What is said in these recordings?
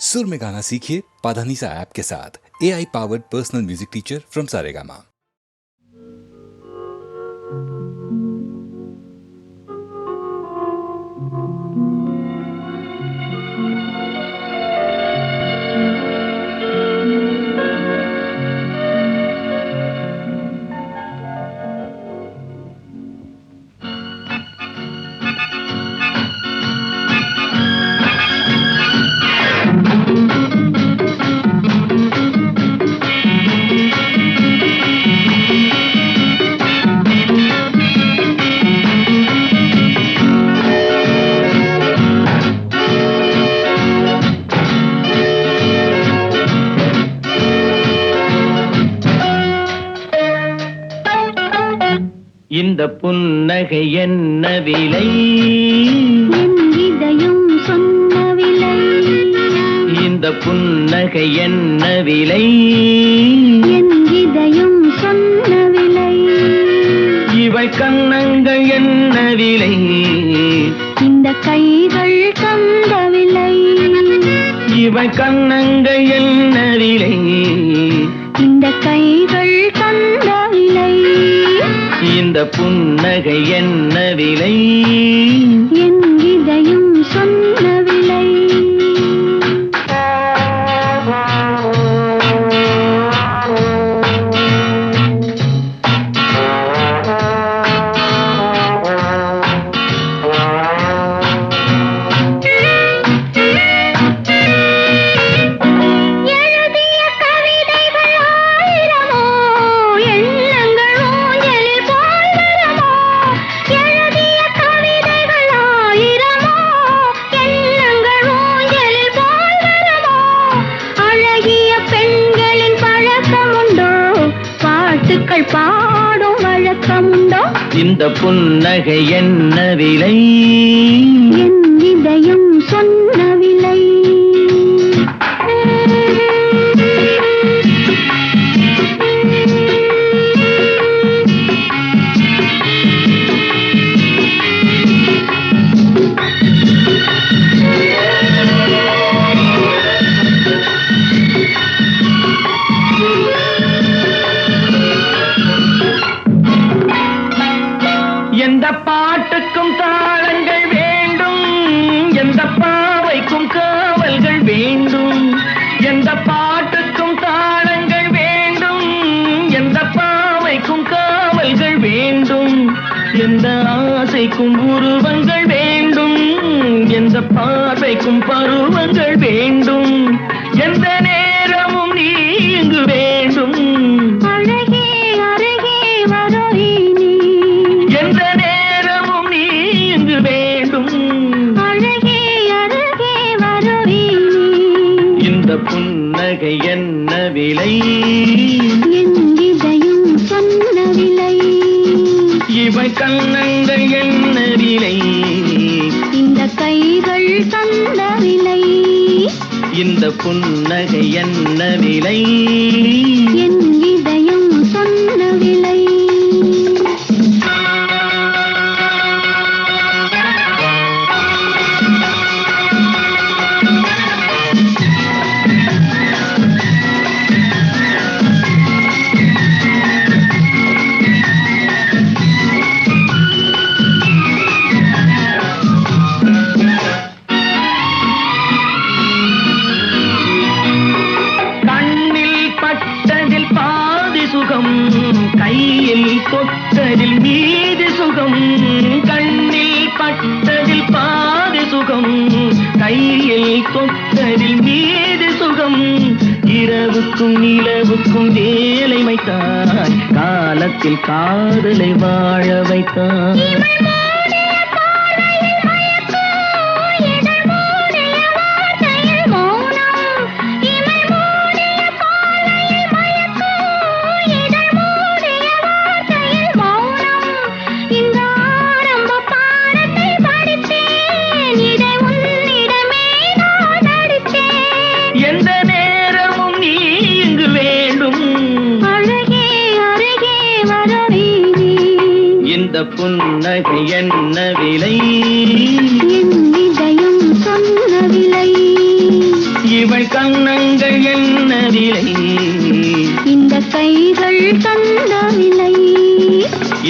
सुर में गाना सीखिए पाधानीसा ऐप के साथ। AI powered personal music teacher from Saregama. இந்த புன்னகை என்ன விலை? என் இதயம் சொன்ன விலை. இந்த புன்னகை என்ன விலை? என் இதயம் சொன்ன விலை. இவள் கன்னங்கள் என்ன விலை? இந்த கைகள் தந்த விலை. இவள் கன்னங்கள் என்ன விலை? இந்த கைகள் தந்த விலை. இந்த புன்னகை என்ன விலை? என் இதயம் சொன்ன விலை. பாடும் வழக்கமுண்டோ? இந்த புன்னகை என்ன விலை? என் இதயம் சொன்ன விலை. எந்த பாட்டுக்கும் தாளங்கள் வேண்டும், எந்த பாவைக்கும் காவல்கள் வேண்டும். எந்த பாட்டுக்கும் தாளங்கள் வேண்டும், எந்த பாவைக்கும் காவல்கள் வேண்டும். எந்த ஆசைக்கும் உருவங்கள் வேண்டும், எந்த பார்வைக்கும் பருவங்கள் வேண்டும். எந்த நேரமும் நீ இங்கு வேண்டும். அழகே அருகே வருவி நீ. எந்த நேரமும் நீ இங்கு வேண்டும். அழகே அருகே வருவி நீ. இந்த புன்னகை என்ன விலை? என் இதயம் சொன்ன விலை. இவை கன்னங்கள் என்ன விலை? இந்த கைகள் தந்த விலை. இந்த புன்னகை என்ன விலை? என் இதயம் சொன்ன விலை. பட்டதில் பாதி சுகம், கையில் தொட்டதில் மீதி சுகம். கண்ணில் பட்டதில் பாதி சுகம், கையில் தொட்டதில் மீதி சுகம். இரவுக்கும் நிலவுக்கும் வேலை வைத்தாய், காலத்தில் காதலை வாழ வைத்தாய். எந்த நேரமும் நீ இங்கு வேண்டும். அழகே அருகே வரவி நீ. இந்த புன்னகை என்ன விலை? என் இதயம் சொன்ன விலை. இவள் கன்னங்கள் என்ன விலை? இந்த கைகள் தந்த விலை.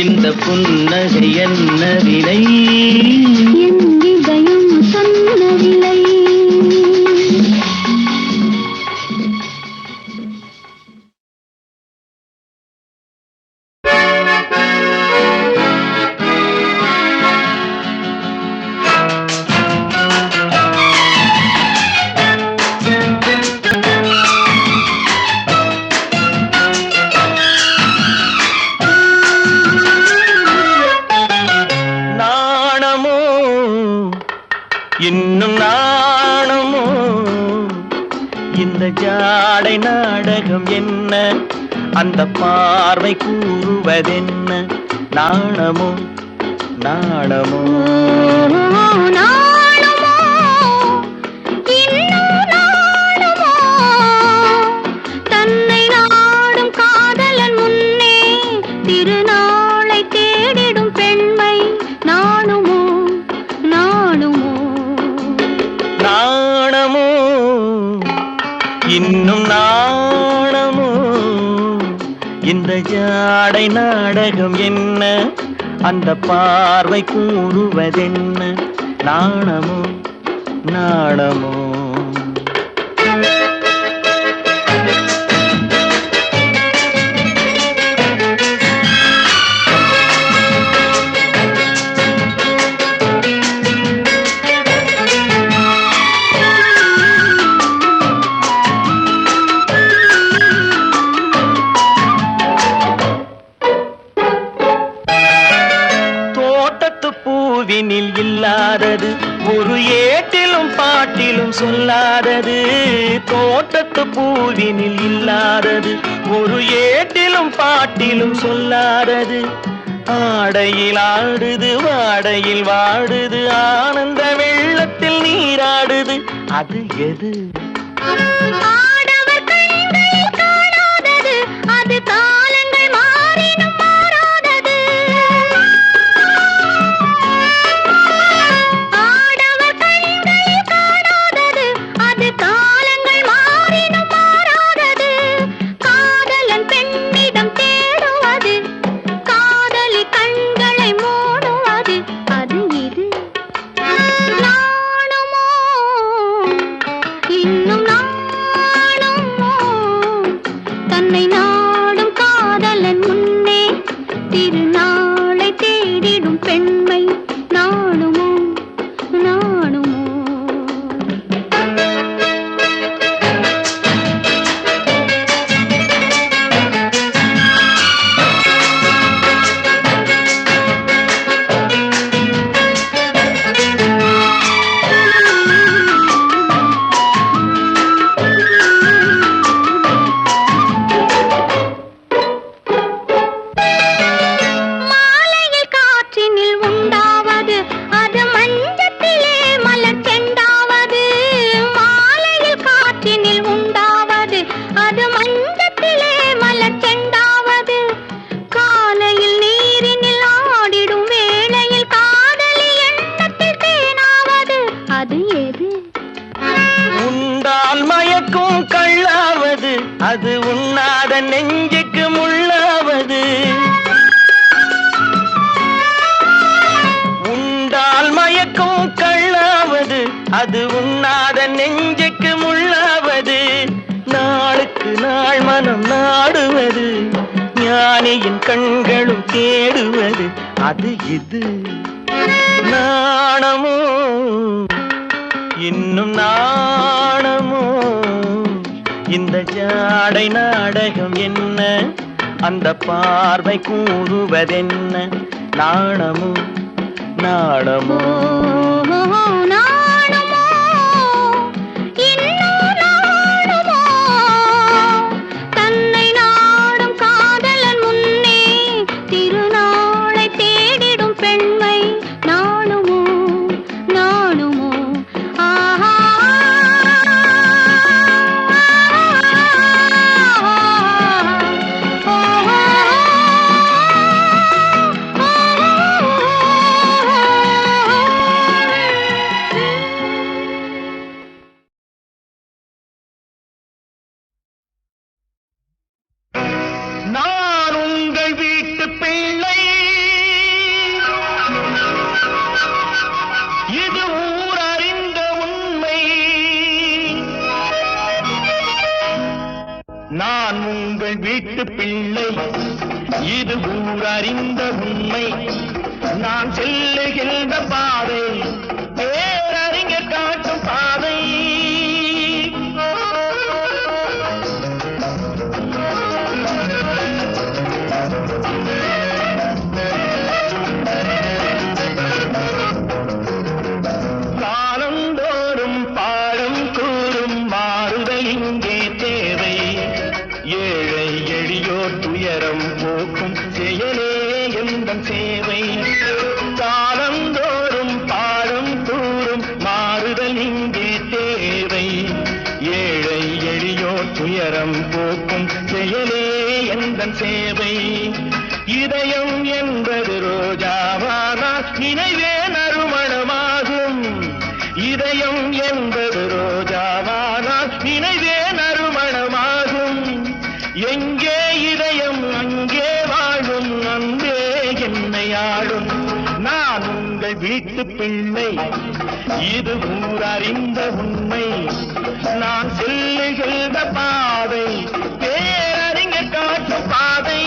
இந்த புன்னகை என்ன விலை? என் இதயம் சொன்ன விலை. இன்னும் நாணமோ இந்த ஜாடை நாடகம் என்ன? அந்த பார்வை கூறுவதென்ன? நாணமோ நாணமோ நாணமோ இன்னும் நாணமோ தன்னை நாடும் காதலன் முன்னே திருநாளை தேடிடும் பெண்மை நாணுமோ நாணுமோ நாணமோ இன்னும் நாணமோ இந்த ஜாடை நாடகம் என்ன? அந்த பார்வை கூறுவதென்ன? நாணமோ நாணமோ பூவினில் இல்லாதது ஒரு ஏட்டிலும் பாட்டிலும் சொல்லாதது. தோட்டத்து பூவினில் இல்லாதது ஒரு ஏட்டிலும் பாட்டிலும் சொல்லாதது. ஆடையில் ஆடுது வாடையில் வாடுது ஆனந்த வெள்ளத்தில் நீராடுது. அது எது? ஆடவர் கண்களில் காணாதது அது காலங்கள் மாறினும் மாறாதது. ஆடவர் கண்களில் காணாதது அது காலங்கள் மாறினும் மாறாதது. காதலன் பெண்ணிடம் தேடுவது காதலி கண்களை மூடுவது. அது இது நாணுமோ இன்னும் நாணுமோ தன்னை நாடும் காதலன் முன்னே திருநாளை தேடிடும் பெண்மை நாணுமோ நாணுமோ மாலையில் காற்றினில் உண்டாவது அது மஞ்சத்திலே மலர் செண்டாவது. மாலையில் காற்றினில் உண்டாவது அது மஞ்சத்திலே மலர் செண்டாவது. காலையில் நீரினில் ஆடிடும் வேளையில் காதலி எண்ணத்தில் தேனாவது. அது எது? உண்டால் மயக்கும் கள்ளாவது அது உண்ணாத நெஞ்சுக்கு முள்ளாவது. உண்டால் மயக்கும் கள்ளாவது அது உண்ணாத நெஞ்சுக்கு முள்ளாவது. நாளுக்கு நாள் மனம் நாடுவது ஞானியின் கண்களும் தேடுவது. அது இது நாணமோ இன்னும் நாணமோ இந்த ஜாடை நாடகம் என்ன? அந்த பார்வை கூறுவதென்ன? நாணமோ நாணமோ நாணுமோ இன்னும் நாணுமோ தன்னை நாடும் காதலன் முன்னே திருநாளை தேடிடும் பெண்மை நாணுமோ நாணுமோ ஆஹா நான் உங்கள் வீட்டு பிள்ளை, இது ஊரறிந்த உண்மை. நான் செல்லுகின்ற பாதை பேரறிஞர் காட்டும் பாதை. காலந்தோறும் பாடம் கூறும் மாறுதல் இங்கே தேவை. ஏழை எளியோர் துயரம் போக்கும் செயலே எந்தன் சேவை. காலந்தோறும் பாடம் கூறும் மாறுதல் இங்கே தேவை. ஏழை எளியோர் துயரம் போக்கும் செயலே எந்தன் சேவை. இதயம் என்பது ரோஜாவானால் நினைவே நறுமணமாகும். இதயம் என்பது ரோஜாவானால் நினைவே நறுமணமாகும். எங்கே இதயம் அங்கே வாழும், அன்பே என்னை ஆளும். நான் உங்கள் வீட்டு பிள்ளை, இது ஊரறிந்த உண்மை. நான் செல்லுகின்ற பாதை பேரறிஞர் காட்டும் பாதை.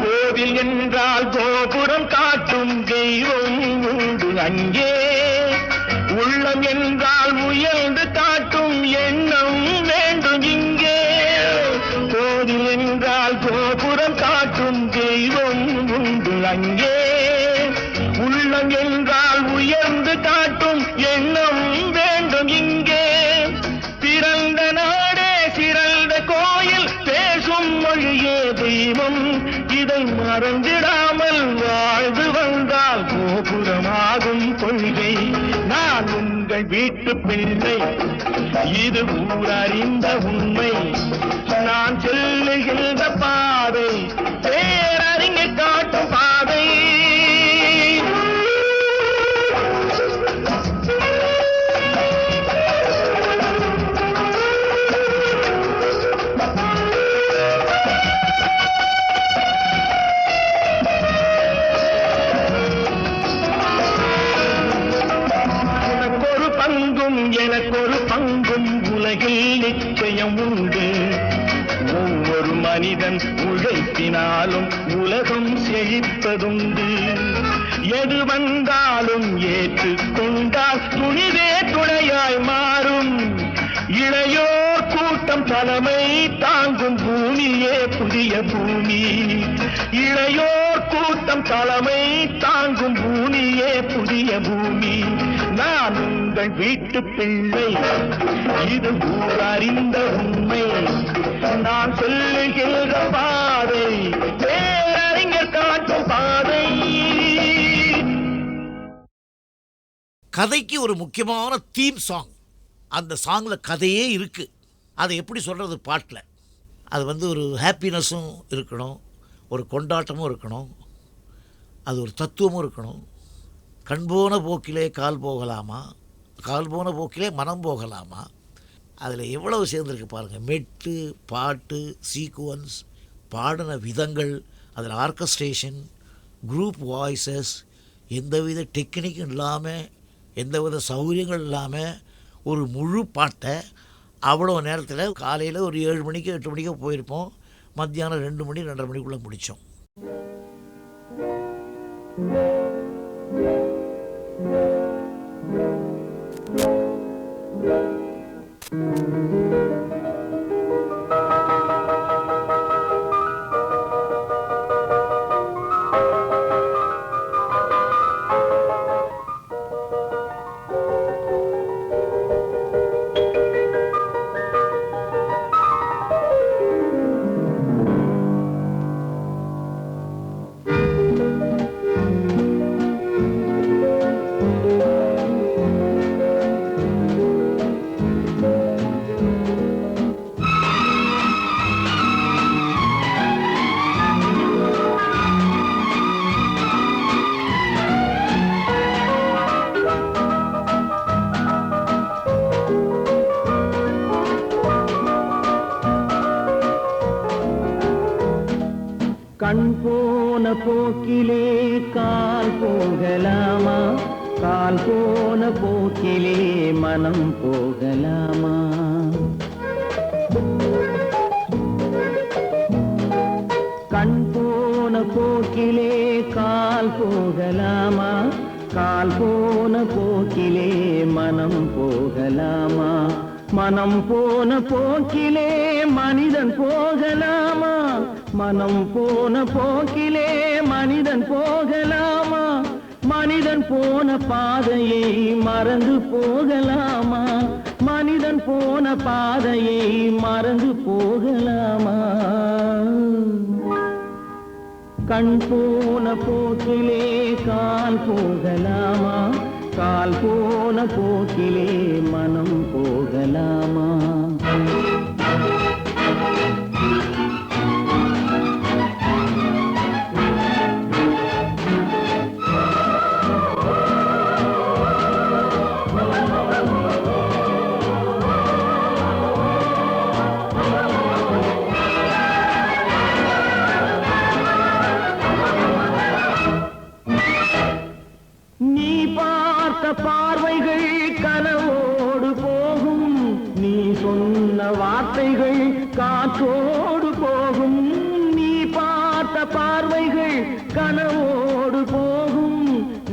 கோவில் என்றால் கோபுரம் காட்டும் தெய்வம் உண்டு அங்கே. உள்ளம் என்றால் முயன்று காட்டும் எண்ணம் வேண்டும் இங்கே. கோவில் என்றால் கோபுரம் காட்டும் தெய்வம் உண்டு அங்கே. உள்ளம் என்றால் உயர்ந்து காட்டும் எண்ணம் வேண்டும் இங்கே. பிறந்த நாடே சிறந்த கோயில், பேசும் மொழியே தெய்வம். இதை மறந்திடாமல் வாழ்ந்து வந்தால் கோபுரமாகும் கொள்கை. நான் உங்கள் வீட்டு பிள்ளை, இது ஊரறிந்த உண்மை. நான் செல்லுகின்ற பாதை பேரறிஞர் காட்டும் பாதை. எனக்கொரு பங்கும் உலகில் நிச்சயம் உண்டு. ஒவ்வொரு மனிதன் உழைப்பினாலும் உலகம் செழிப்பதுண்டு. எது வந்தாலும் ஏற்றுக்கொண்டால் துணிவே துணையாய் மாறும். இளையோர் கூட்டம் தலைமை தாங்கும் பூமியே புதிய பூமி. இளையோர் கூட்டம் தலைமை தாங்கும் பூமியே புதிய பூமி. நான் உங்கள் வீட்டு பிள்ளை, இது ஊரறிந்த உண்மை. நான் சொல்லுகின்ற பாதை பேரறிஞர் காட்டும் பாதை. கதைக்கு ஒரு முக்கியமான தீம் சாங். அந்த சாங்கில் கதையே இருக்குது. அதை எப்படி சொல்கிறது பாட்டில்? அது ஒரு ஹாப்பினஸும் இருக்கணும், ஒரு கொண்டாட்டமும் இருக்கணும், அது ஒரு தத்துவமும் இருக்கணும். கண் போன போக்கிலே கால் போகலாமா, கால் போன போக்கிலே மனம் போகலாமா. அதில் எவ்வளவு சேர்ந்துருக்கு பாருங்கள். மெட்டு, பாட்டு, சீக்குவன்ஸ், பாடின விதங்கள், அதில் ஆர்கஸ்ட்ரேஷன், குரூப் வாய்ஸஸ், எந்தவித டெக்னிக்கும் இல்லாமல், எந்தவித சௌகரியங்கள் இல்லாமல் ஒரு முழு பாட்டை அவ்வளோ நேரத்தில் காலையில் ஒரு 7 மணிக்கு 8 மணிக்கோ போயிருப்போம். மத்தியானம் 2 மணி 2:30 மணிக்குள்ளே முடித்தோம். கண் போன போக்கிலே கால் போகலாமா, கால் போன போக்கிலே மனம் போகலாமா? கண் போன போக்கிலே கால் போகலாமா, கால் போன போக்கிலே மனம் போகலாமா? மனம் போன போக்கிலே மனிதன் போகலாமா, மனம் போன போக்கிலே மனிதன் போகலாமா? மனிதன் போன பாதையை மறந்து போகலாமா, மனிதன் போன பாதையை மறந்து போகலாமா? கண் போன போக்கிலே கால் போகலாமா, கால் போன போக்கிலே மனம் போகலாமா? நீ பார்த்த பார்வைகள் கனவோடு போகும், நீ சொன்ன வார்த்தைகள் காற்றோடு போகும். நீ பார்த்த பார்வைகள் கனவோடு போகும்,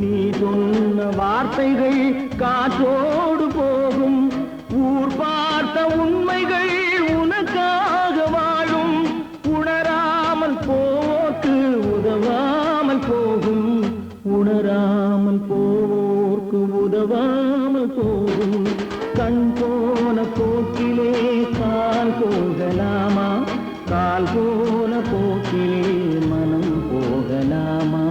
நீ சொன்ன வார்த்தைகள் காற்றோடு போகும். ஊர் பார்த்த உண்மைகள் உனக்காக வாழும், உணராமல் போக்கு உதவாமல் போகும், உணராமல் போவோர்க்கு உதவாமல் போகும். கண் போன போக்கிலே கால் போகலாமா, கால் போன போக்கிலே மனம் போகலாமா?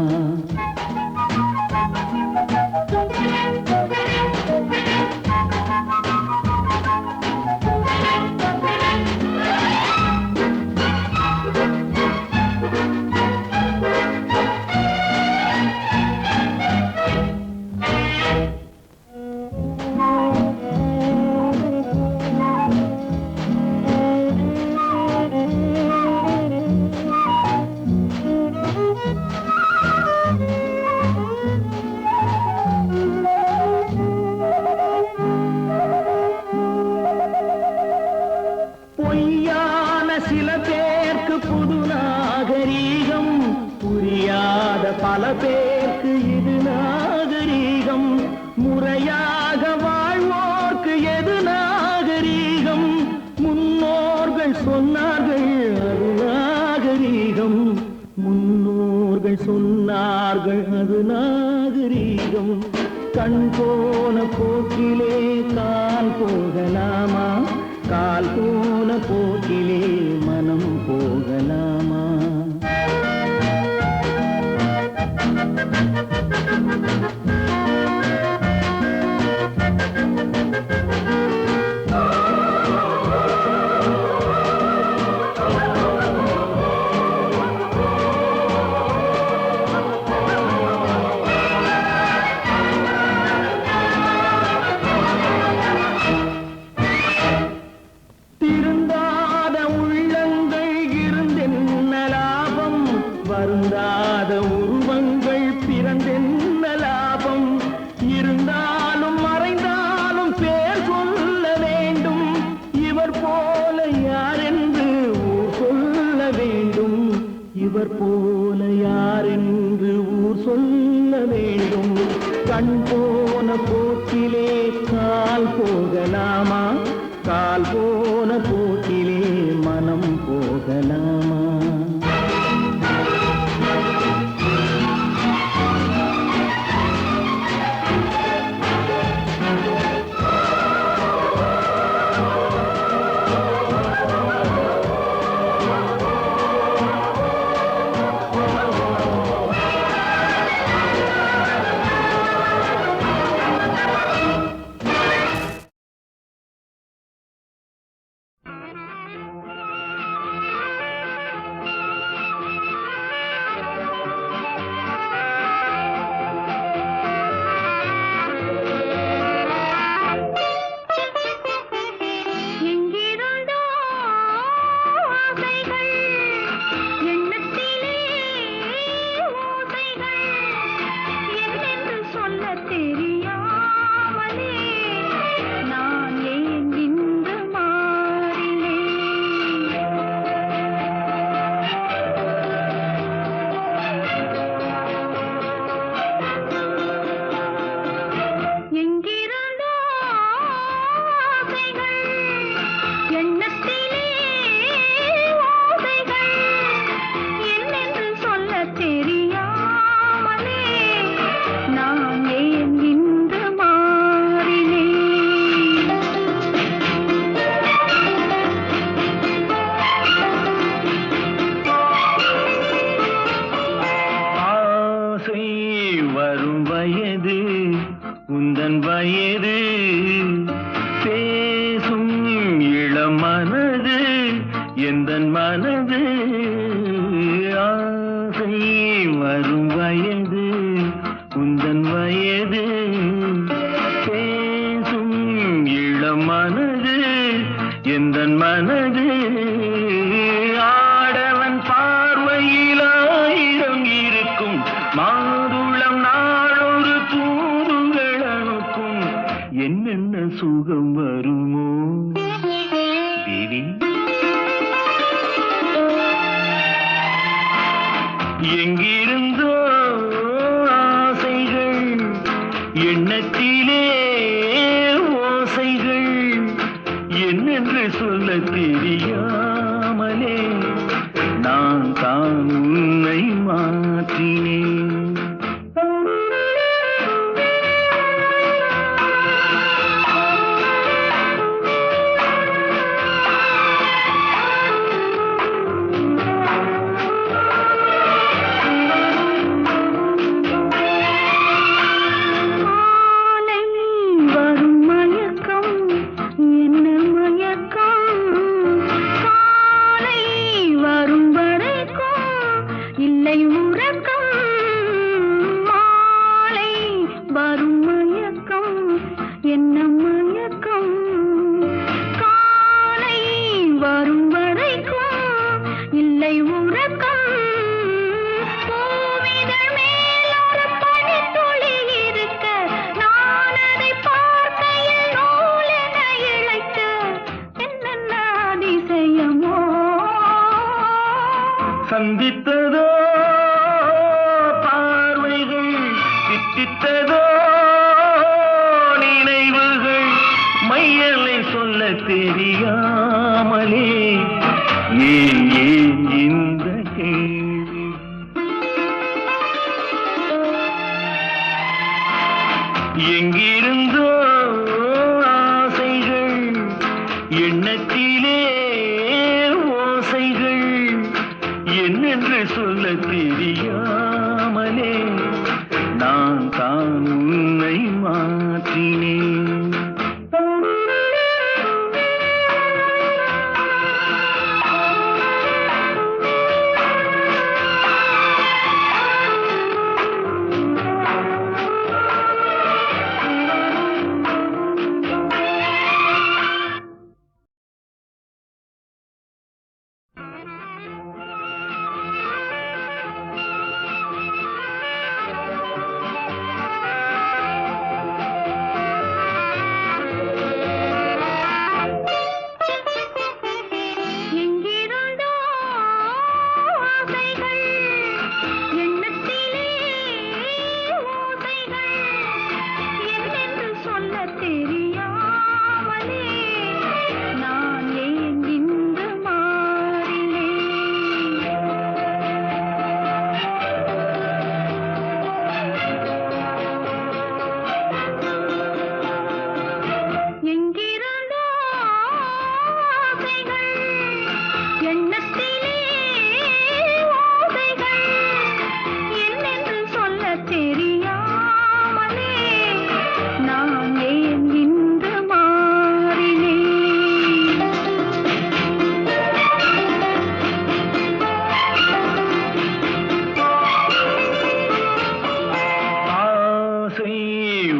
பொய்யான சில பேருக்கு புது நாகரீகம், புரியாத பல பேருக்கு இது நாகரீகம். முறையாக வாழ்வோர்க்கு எது நாகரீகம்? முன்னோர்கள் சொன்னார்கள் அது நாகரீகம், முன்னோர்கள் சொன்னார்கள் அது நாகரீகம். கண் போன போக்கிலே கால் போகலாமா, கால் போன போக்கிலே மனம் போகலாமா? திருந்தாத உள்ளங்கள் இருந்தென்ன லாபம், வருந்தாத உருவங்கள் பிறந்தென்ன லாபம்? இருந்தாலும் மறைந்தாலும் பேர் சொல்ல வேண்டும், இவர் போல யாரென்று ஊர் சொல்ல வேண்டும், இவர் போல யாரென்று ஊர் சொல்ல வேண்டும். கண் போன போக்கிலே கால் போகலாமா, கால் போன போக்கிலே மனம் போகலாமா? எந்தன் மனது ஆசை வரும் வயது உந்தன் வயது பேசும் இளம் மனது எந்தன் மனது ஆடவன் பார்வையில் ஆயிரம் இருக்கும் மாதுளம் நாளொரு தூதுகள் அனுப்பும் என்னென்ன சுகம் வருமோ தேவி எங்கிருந்தோ ஆசைகள் எண்ணத்திலே ஓசைகள் என்னென்று சொல்ல தெரியாமலே நான் தான் உன்னை மாற்றினேன் சந்தித்ததோ பார்வைகள் சித்தித்ததோ நினைவுகள் மையலை சொல்ல தெரியாமலே ஏன் இந்த கேள்வி எங்கிருந்தோ ஆசைகள் எண்ணத்திலே ஓசைகள் என்னென்று சொல்ல தெரியாமலே நான் தான் உன்னை மாற்றினேன்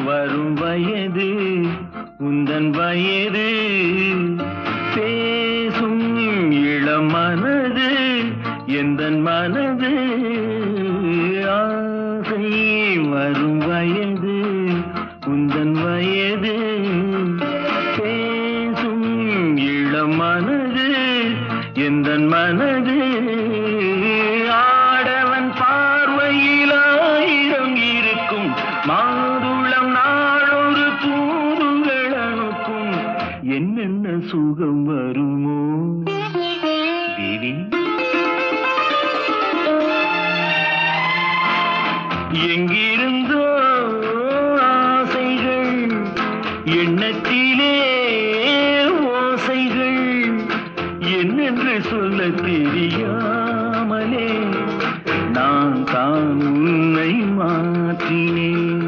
வரும் வயது உந்தன் வயது பேசும் இளம் மனது எந்தன் மனது ஆசை வரும் வயது உந்தன் வயது பேசும் இளம் மனது எந்தன் மனது ஆடவன் பார்வையில் ஆயிரம் இருக்கும் மாதுளம் நாளொரு தூதுகள் அனுப்பும் என்னென்ன சுகம் வருமோ தேவி எங்கிருந்தோ ஆசைகள் எண்ணத்திலே ஓசைகள் என்னென்று சொல்ல தெரியாமலே நான் தான் உன்னை மாற்றினேன்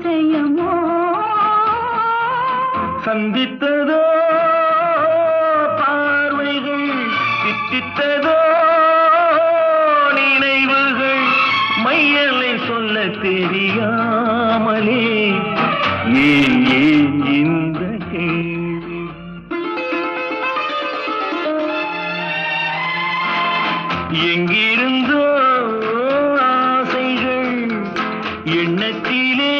அதிசயமோ சந்தித்ததோ பார்வைகள் சித்தித்ததோ நினைவுகள் மையலை சொல்ல தெரியாமலே ஏன் இந்த கேள்வி எங்கிருந்தோ ஆசைகள் எண்ணத்திலே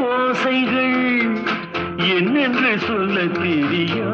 ஓசைகள் என்னென்று சொல்ல தெரியா